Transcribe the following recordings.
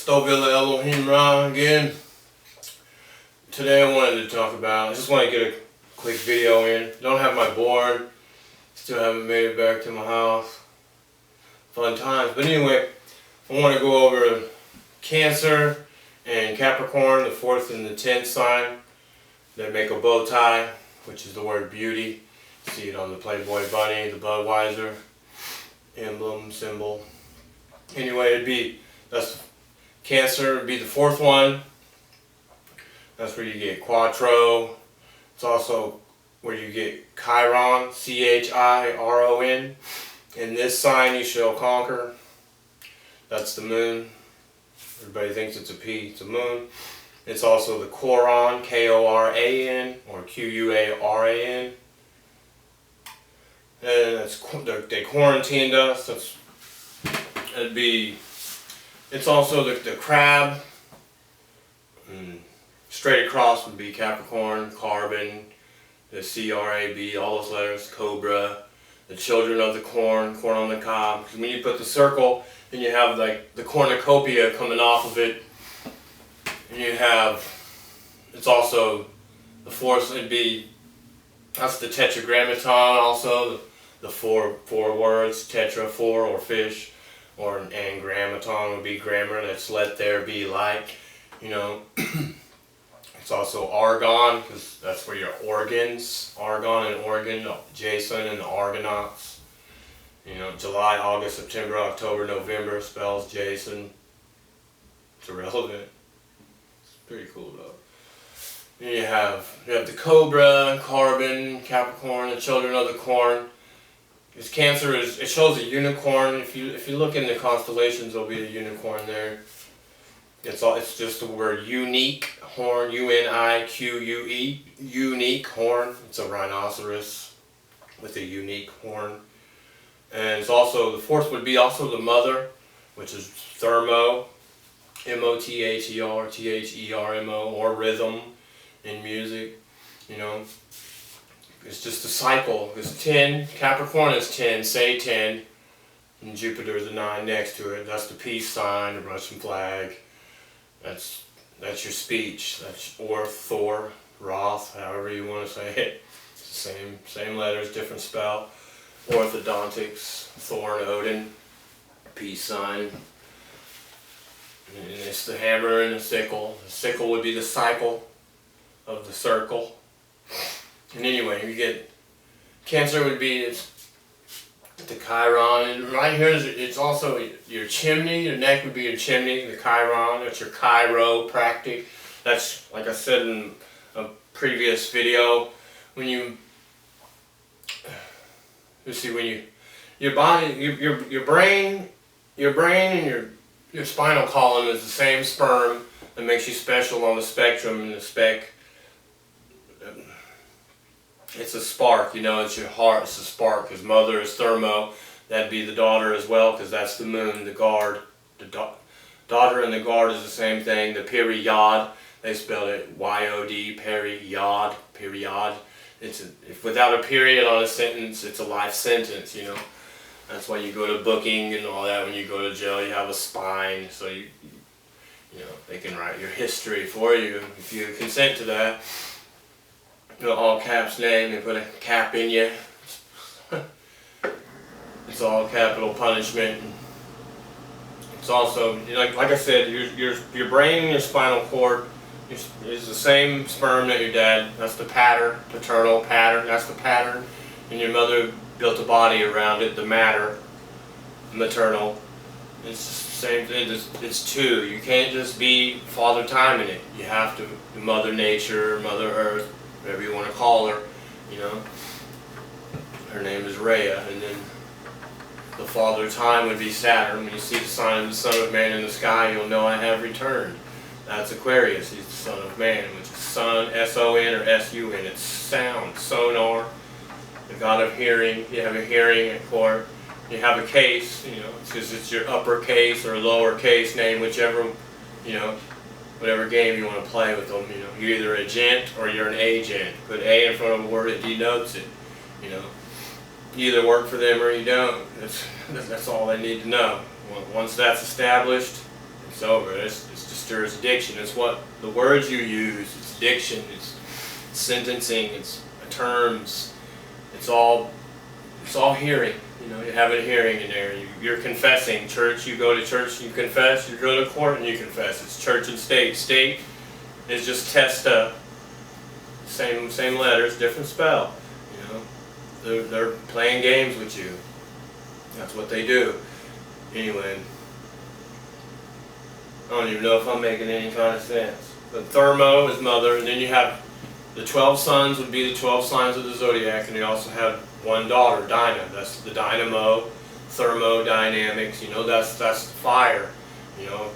Stovilla Elohim Ra again. Today I wanted to talk about, I just want to get a quick video in. Don't have my board, still haven't made it back to my house. Fun times. But anyway, I want to go over Cancer and Capricorn, the 4th and the 10th sign. They make a bow tie, which is the word beauty. See it on the Playboy Bunny, the Budweiser emblem, symbol. Anyway, that's Cancer would be the 4th one. That's where you get Quattro. It's also where you get Chiron, C-H-I-R-O-N. In this sign you shall conquer. That's the moon. Everybody thinks it's a P, it's a moon. It's also the Koran, K-O-R-A-N, or Q-U-A-R-A-N. And they quarantined us. It's also the crab. Straight across would be Capricorn, Carbon, the C-R-A-B, all those letters, Cobra, the children of the corn on the cob. Because when you put the circle, then you have like the cornucopia coming off of it. And you have, it's also the 4th, that's the Tetragrammaton also, the four words, tetra, four, or fish, and grammaton would be grammar, that's let there be like, you know. It's also Argon, because that's where your organs, Argon and Organ, Jason and the Argonauts. You know, July, August, September, October, November spells Jason. It's irrelevant. It's pretty cool though. Then you have the Cobra, Carbon, Capricorn, the children of the corn. This Cancer it shows a unicorn. If you look in the constellations, there'll be a unicorn there. It's just the word unique, horn, U-N-I-Q-U-E, unique horn. It's a rhinoceros with a unique horn. And it's also, the 4th would be also the mother, which is thermo, M-O-T-H-E-R, T-H-E-R-M-O, or rhythm in music, you know. It's just a cycle. It's 10, Capricorn is 10, say 10, and Jupiter is a 9 next to it. That's the peace sign, the Russian flag. That's your speech. That's Thor, Roth, however you want to say it. It's the same letters, different spell. Orthodontics, Thor and Odin, peace sign. And it's the hammer and the sickle. The sickle would be the cycle of the circle. And anyway, you get Cancer would be the Chiron, and right here it's also your chimney. Your neck would be your chimney, the Chiron. That's your chiropractic. That's, like I said in a previous video, when your body, your brain and your spinal column is the same sperm that makes you special on the spectrum, and the spec. It's a spark, you know, it's your heart, it's a spark, because mother is thermo, that'd be the daughter as well, because that's the moon, the guard. The daughter and the guard is the same thing. The period, they spelled it Y-O-D, period. If without a period on a sentence, it's a life sentence, you know. That's why you go to booking and all that. When you go to jail, you have a spine, so you know, they can write your history for you if you consent to that. All caps name, they put a cap in you. It's all capital punishment. It's also, like I said, your brain and your spinal cord is the same sperm that your dad. That's the paternal pattern. That's the pattern, and your mother built a body around it. The matter, maternal. It's the same thing. It's two. You can't just be father time in it. You have to Mother Nature, Mother Earth, whatever you want to call her, you know. Her name is Rhea, and then the father time would be Saturn. When you see the sign of the Son of Man in the sky, you'll know I have returned. That's Aquarius. He's the Son of Man, which is Sun, S-O-N or S-U-N. It's sound, sonar, the God of hearing. You have a hearing at court. You have a case, you know, because it's your uppercase or lowercase name, whichever, you know, whatever game you want to play with them, you know. You're either a gent or you're an agent. Put A in front of a word, it denotes it, you know. You either work for them or you don't. That's all they need to know. Once that's established, It's over. It's just jurisdiction. It's what the words you use. It's diction. It's sentencing. It's terms. It's all hearing. You know, you have a hearing in there. You're confessing. Church, you go to church, you confess. You go to court and you confess. It's church and state. State is just testa. Same letters, different spell. You know, they're playing games with you. That's what they do. Anyway, I don't even know if I'm making any kind of sense. But thermo is mother, and then you have the 12 sons would be the 12 signs of the zodiac, and you also have one daughter, Dinah. That's the dynamo, thermodynamics. You know, that's fire. You know,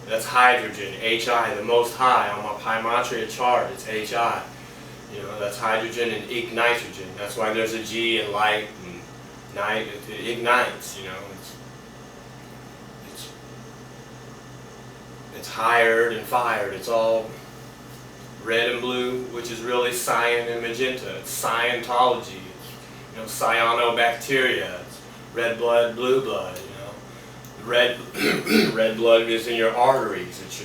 that's hydrogen, Hi, the most high on my Pi chart. It's Hi. You know, that's hydrogen and nitrogen. That's why there's a G in light and night. It ignites. You know, it's hired and fired. It's all red and blue, which is really cyan and magenta. It's Scientology. It's, you know, cyanobacteria. It's red blood, blue blood. You know, red blood is in your arteries. It's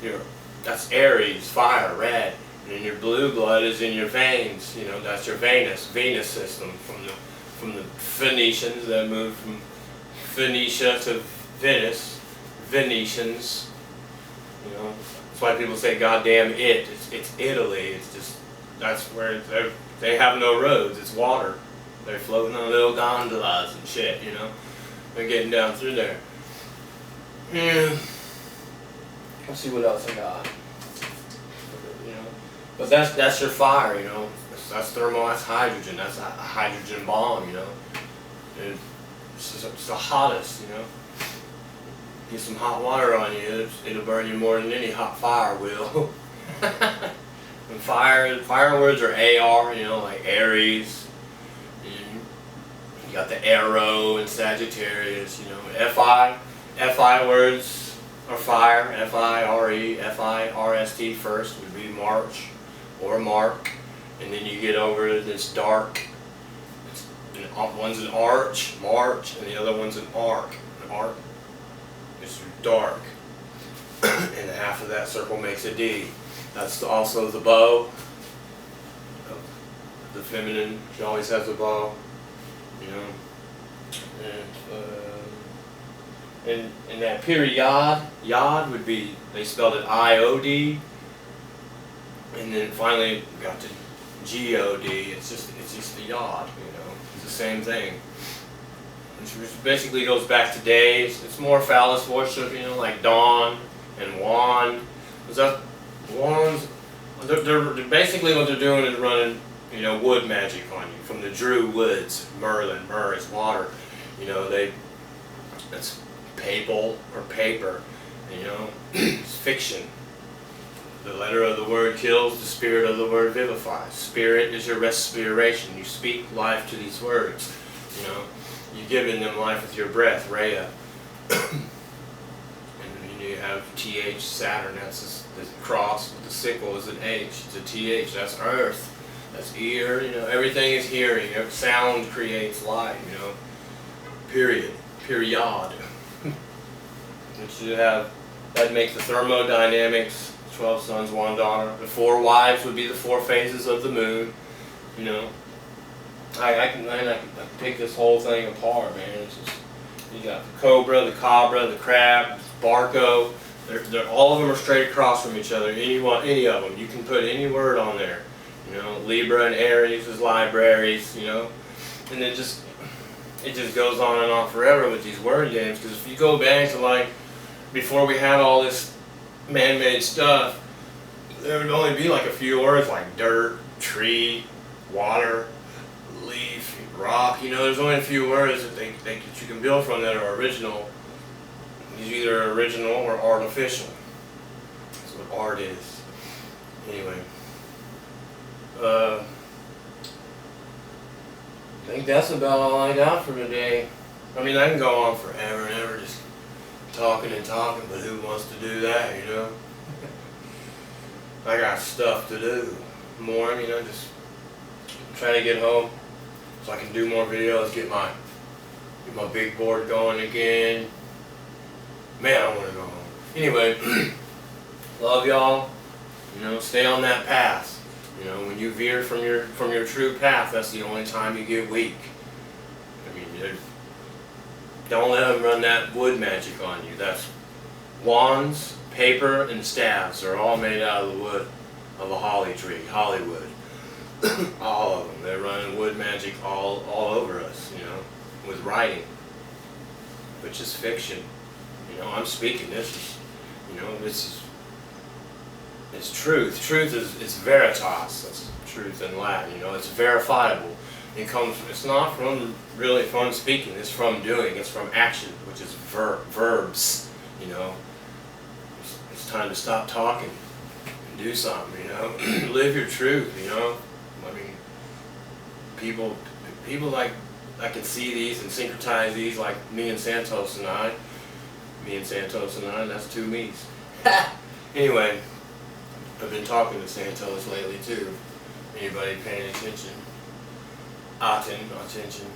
your that's Aries, fire, red. And then your blue blood is in your veins. You know, that's your Venus system from the Phoenicians that moved from Phoenicia to Venice. Venetians. You know, that's why people say, "Goddamn it!" It's Italy. It's just that's where they have no roads. It's water. They're floating on little gondolas and shit. You know, they're getting down through there. Yeah. Let's see what else I got. You know, but that's your fire. You know, that's thermal. That's hydrogen. That's a hydrogen bomb. You know, it's the hottest. You know. Get some hot water on you, it'll burn you more than any hot fire will. And fire words are AR, you know, like Aries. You got the arrow and Sagittarius, you know. FI words are fire, FIRE, FIRST first would be March or Mark. And then you get over to this dark. One's an arch, March, and the other one's an arc. An arc is dark, and half of that circle makes a D. That's also the bow. The feminine, she always has a bow, you know. And that period, yod would be, they spelled it IOD, and then finally got to GOD. It's just the yod, you know. It's the same thing. Which basically goes back to days. It's more phallus worship, you know, like dawn and wand. Wands? They're basically what they're doing is running, you know, wood magic on you from the Drew woods. Myrrh is water. You know, that's papal or paper. You know, it's fiction. The letter of the word kills, the spirit of the word vivifies. Spirit is your respiration. You speak life to these words. You know. You're giving them life with your breath, Rhea. And you have TH, Saturn, that's the cross with the sickle is an H, it's a TH, that's earth, that's ear, you know, everything is hearing, sound creates light, you know, period. Which you have, that'd make the thermodynamics, 12 sons, 1 daughter. The 4 wives would be the 4 phases of the moon, you know. I can pick this whole thing apart, man. It's just, you got the cobra, the cabra, the crab, barco. They're all of them are straight across from each other. Any of them, you can put any word on there. You know, Libra and Aries is libraries. You know, and it just goes on and on forever with these word games. Because if you go back to like before we had all this man-made stuff, there would only be like a few words like dirt, tree, water, leaf, rock. You know, there's only a few words that that you can build from that are original. It's either original or artificial. That's what art is. Anyway, I think that's about all I got for today. I mean, I can go on forever and ever just talking and talking, but who wants to do that, you know? I got stuff to do. More, you know, just trying to get home so I can do more videos, get my big board going again. Man, I want to go home. Anyway, love y'all. You know, stay on that path. You know, when you veer from your true path, that's the only time you get weak. I mean, don't let them run that wood magic on you. That's wands, paper, and staffs are all made out of the wood of a holly tree, Hollywood. All of them. They're running wood magic all over us, you know, with writing, which is fiction. You know, I'm speaking. This is, you know, it's truth. Truth is veritas. That's truth in Latin. You know, it's verifiable. It's not from really from speaking. It's from doing. It's from action, which is verbs. You know, it's time to stop talking and do something. You know, live your truth. You know, I mean, people like I can see these and syncretize these, like me and Santos and I. Me and Santos and I. That's two me's. Anyway, I've been talking to Santos lately too. Anybody paying attention? Attention,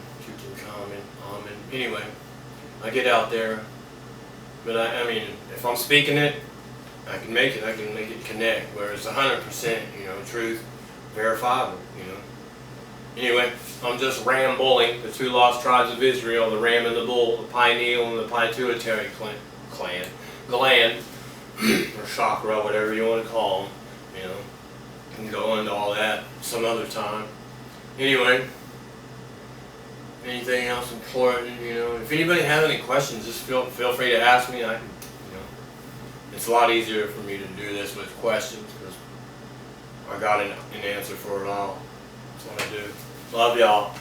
Amen. Anyway, I get out there, but I mean, if I'm speaking it, I can make it connect, where it's 100%, you know, truth, verifiable, you know. Anyway, I'm just rambling. The two lost tribes of Israel, the ram and the bull, the pineal and the pituitary gland, or chakra, whatever you want to call them, you know. Can go into all that some other time. Anyway, anything else important, you know? If anybody has any questions, just feel free to ask me. I can, you know, it's a lot easier for me to do this with questions because I got an answer for it all. That's what I do. Love y'all.